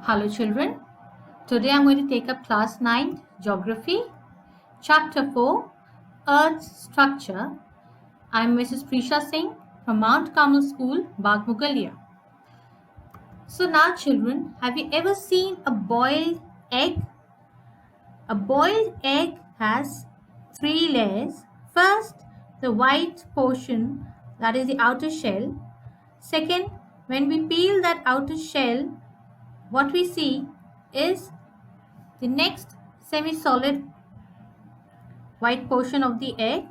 Hello children, today I'm going to take up class 9 geography, chapter 4 Earth's structure. I'm Mrs. Prisha Singh from Mount Carmel School, Bagh Mughaliya. So now children, have you ever seen a boiled egg? A boiled egg has three layers. First, the white portion, that is the outer shell. Second, when we peel that outer shell, what we see is the next semi-solid white portion of the egg,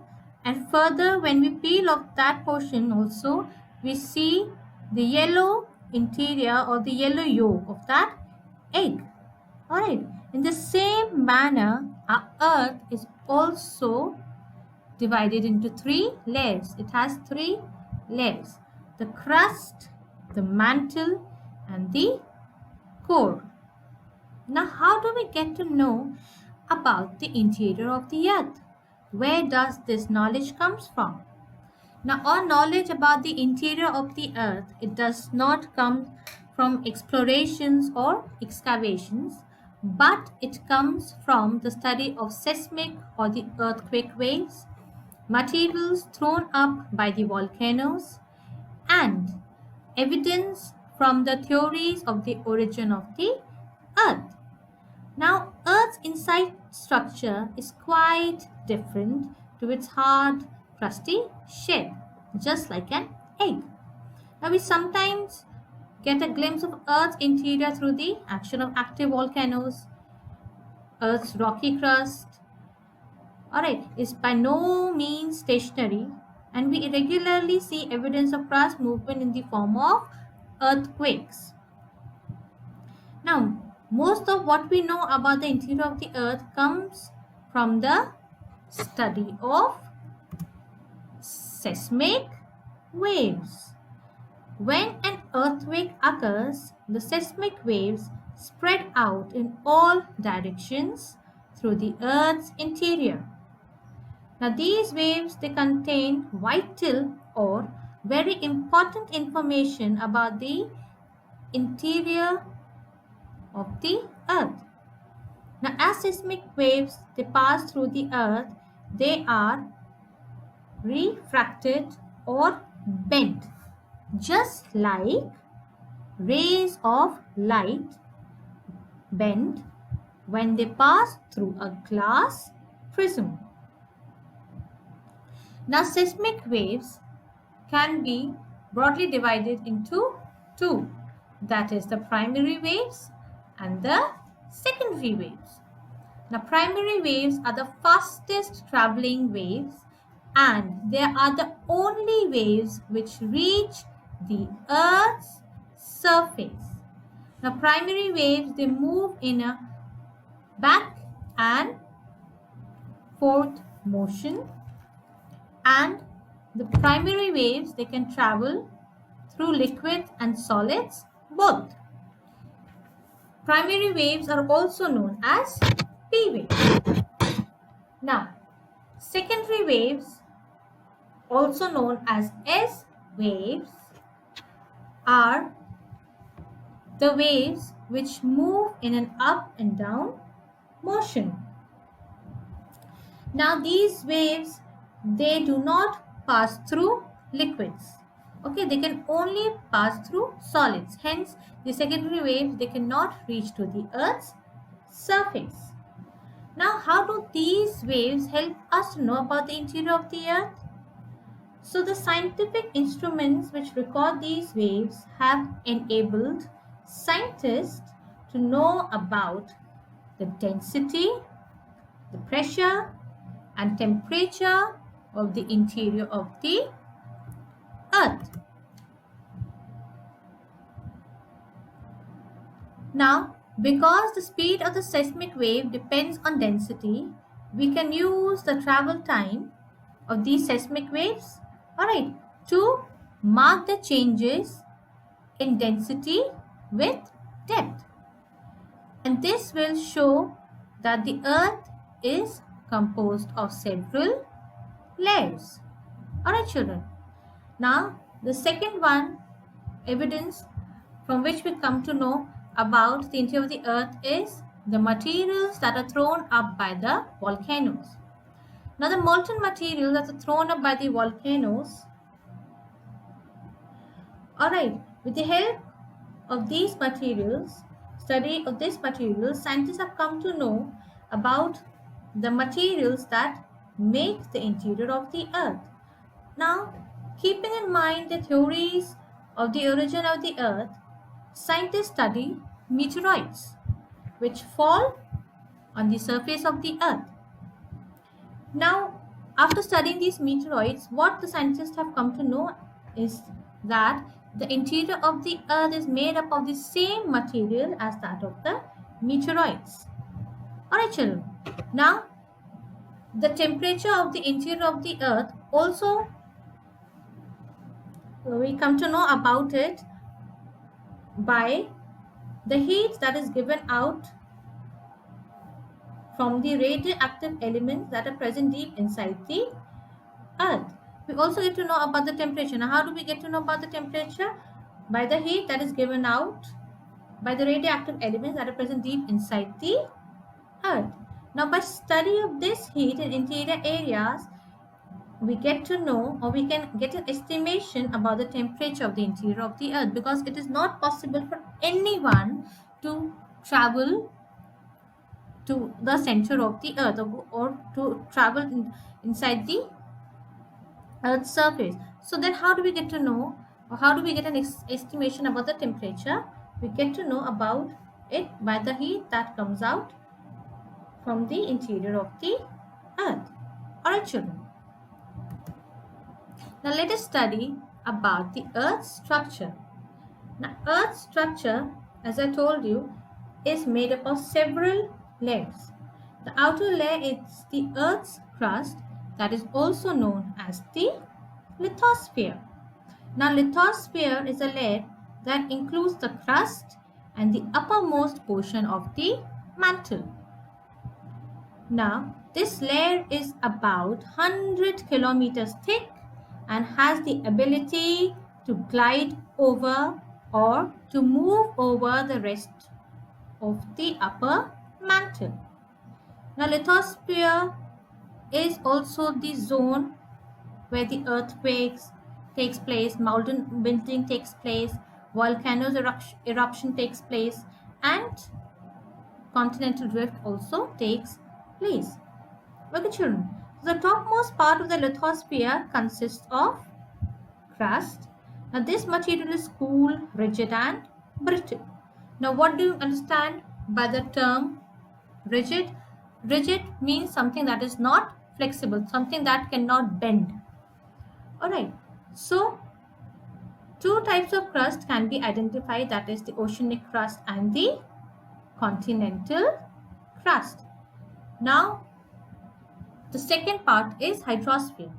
and further when we peel off that portion also we see the yellow interior or the yellow yolk of that egg. Alright, in the same manner our earth is also divided into three layers. It has three layers: the crust, the mantle, and the core. Now, how do we get to know about the interior of the earth? Where does this knowledge comes from? Now, our knowledge about the interior of the earth, it does not come from explorations or excavations, but it comes from the study of seismic or the earthquake waves, materials thrown up by the volcanoes, and evidence from the theories of the origin of the earth. Now, Earth's inside structure is quite different to its hard, crusty shell, just like an egg. Now, we sometimes get a glimpse of Earth's interior through the action of active volcanoes. Earth's rocky crust, alright, is by no means stationary, and we regularly see evidence of crust movement in the form of earthquakes. Now, most of what we know about the interior of the earth comes from the study of seismic waves. When an earthquake occurs, the seismic waves spread out in all directions through the earth's interior. Now, these waves, they contain vital or very important information about the interior of the earth. Now, as seismic waves they pass through the earth, they are refracted or bent, just like rays of light bend when they pass through a glass prism. Now, seismic waves can be broadly divided into two, that is the primary waves and the secondary waves. Now, primary waves are the fastest traveling waves, and they are the only waves which reach the earth's surface. Now, primary waves, they move in a back and forth motion, and the primary waves, they can travel through liquids and solids both. Primary waves are also known as P waves. Now, secondary waves, also known as S waves, are the waves which move in an up and down motion. Now, these waves, they do not pass through liquids. Okay, they can only pass through solids. Hence, the secondary waves, they cannot reach to the earth's surface. Now, how do these waves help us to know about the interior of the earth? So, the scientific instruments which record these waves have enabled scientists to know about the density, the pressure, and temperature of the interior of the earth. Now, because the speed of the seismic wave depends on density, we can use the travel time of these seismic waves, alright, to mark the changes in density with depth. And this will show that the earth is composed of several layers. Alright children. Now, the second one, evidence from which we come to know about the interior of the earth is the materials that are thrown up by the volcanoes. Now, the molten materials that are thrown up by the volcanoes. Alright, with the help of these materials, study of these materials, scientists have come to know about the materials that make the interior of the earth. Now, keeping in mind the theories of the origin of the earth, scientists study meteorites which fall on the surface of the earth. Now, after studying these meteoroids, what the scientists have come to know is that the interior of the earth is made up of the same material as that of the meteoroids. Alright children, now the temperature of the interior of the earth also, we come to know about it by the heat that is given out from the radioactive elements that are present deep inside the earth. We also get to know about the temperature. Now, how do we get to know about the temperature? By the heat that is given out by the radioactive elements that are present deep inside the earth. Now, by study of this heat in interior areas, we get to know, or we can get an estimation about the temperature of the interior of the earth, because it is not possible for anyone to travel to the center of the earth or to travel inside the earth's surface. So then how do we get to know, or how do we get an estimation about the temperature? We get to know about it by the heat that comes out from the interior of the earth. Alright children, now let us study about the earth's structure. Now, earth's structure, as I told you, is made up of several layers. The outer layer is the earth's crust, that is also known as the lithosphere. Now, lithosphere is a layer that includes the crust and the uppermost portion of the mantle. Now, this layer is about 100 kilometers thick and has the ability to glide over or to move over the rest of the upper mantle. Now, lithosphere is also the zone where the earthquakes takes place, mountain melting takes place, volcanoes eruption takes place, and continental drift also takes place. Okay children, the topmost part of the lithosphere consists of crust. Now this material is cool, rigid and brittle. Now what do you understand by the term rigid? Rigid means something that is not flexible, something that cannot bend. Alright, so two types of crust can be identified, that is the oceanic crust and the continental crust. Now the second part is hydrosphere.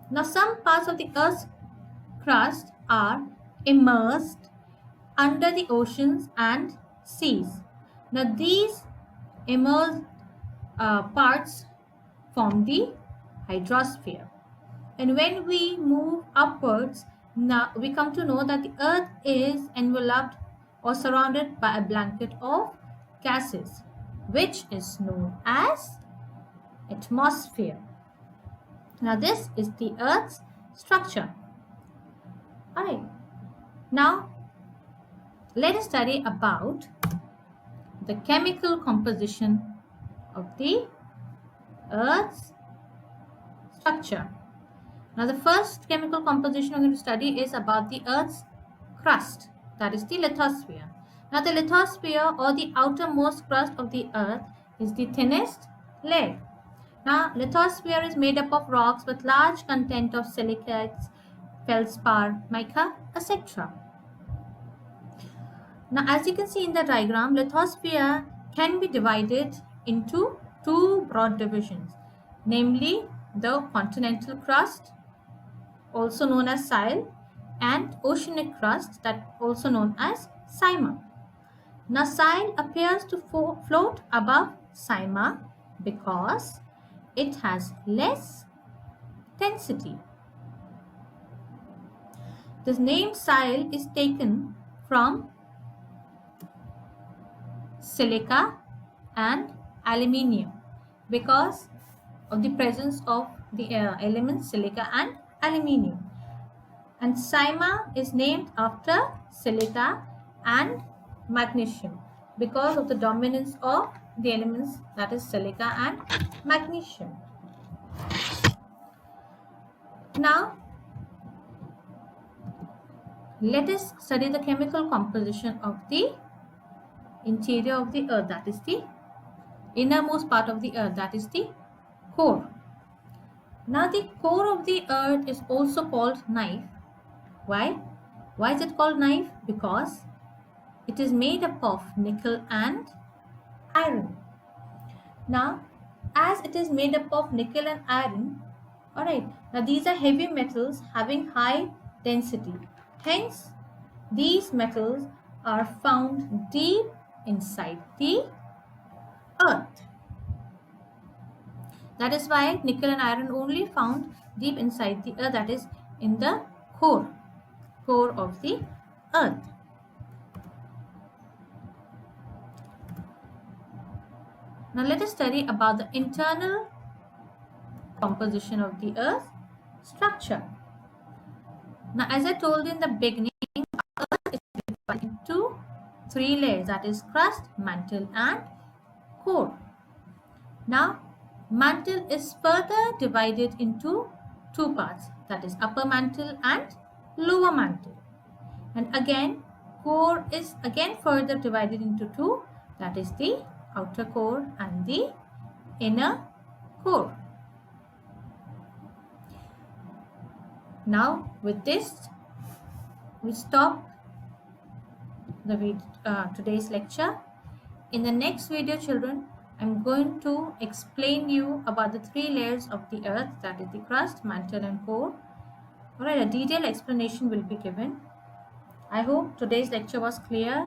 Now some parts of the Earth's crust are immersed under the oceans and seas. Now these immersed parts form the hydrosphere. And when we move upwards, now we come to know that the earth is enveloped or surrounded by a blanket of gases, which is known as atmosphere. Now this is the earth's structure. Alright, now let us study about the chemical composition of the earth's structure. Now the first chemical composition we're going to study is about the earth's crust, that is the lithosphere. Now the lithosphere, or the outermost crust of the earth, is the thinnest layer. Now lithosphere is made up of rocks with large content of silicates, feldspar, mica, etc. Now as you can see in the diagram, lithosphere can be divided into two broad divisions, namely the continental crust, also known as Sile, and oceanic crust, that also known as Sima. Now Sile appears to float above Sima because it has less density. The name Sile is taken from silica and aluminium because of the presence of the elements silica and aluminium. And Sima is named after silica and magnesium because of the dominance of the elements, that is silica and magnesium. Now, let us study the chemical composition of the interior of the earth, that is the innermost part of the earth, that is the core. Now, the core of the earth is also called knife. Why? Why is it called knife? Because it is made up of nickel and iron. Now, as it is made up of nickel and iron, alright, now these are heavy metals having high density. Hence, these metals are found deep inside the earth. That is why nickel and iron only found deep inside the earth, that is in the core of the earth. Now let us study about the internal composition of the earth structure. Now, as I told you in the beginning, earth is divided into 3 layers, that is crust, mantle and core. Now, mantle is further divided into 2 parts, that is upper mantle and lower mantle. And again, core is again further divided into 2, that is the outer core and the inner core. Now, with this, we stop the today's lecture. In the next video, children, I'm going to explain you about the 3 layers of the earth, that is the crust, mantle and core. Alright, a detailed explanation will be given. I hope today's lecture was clear.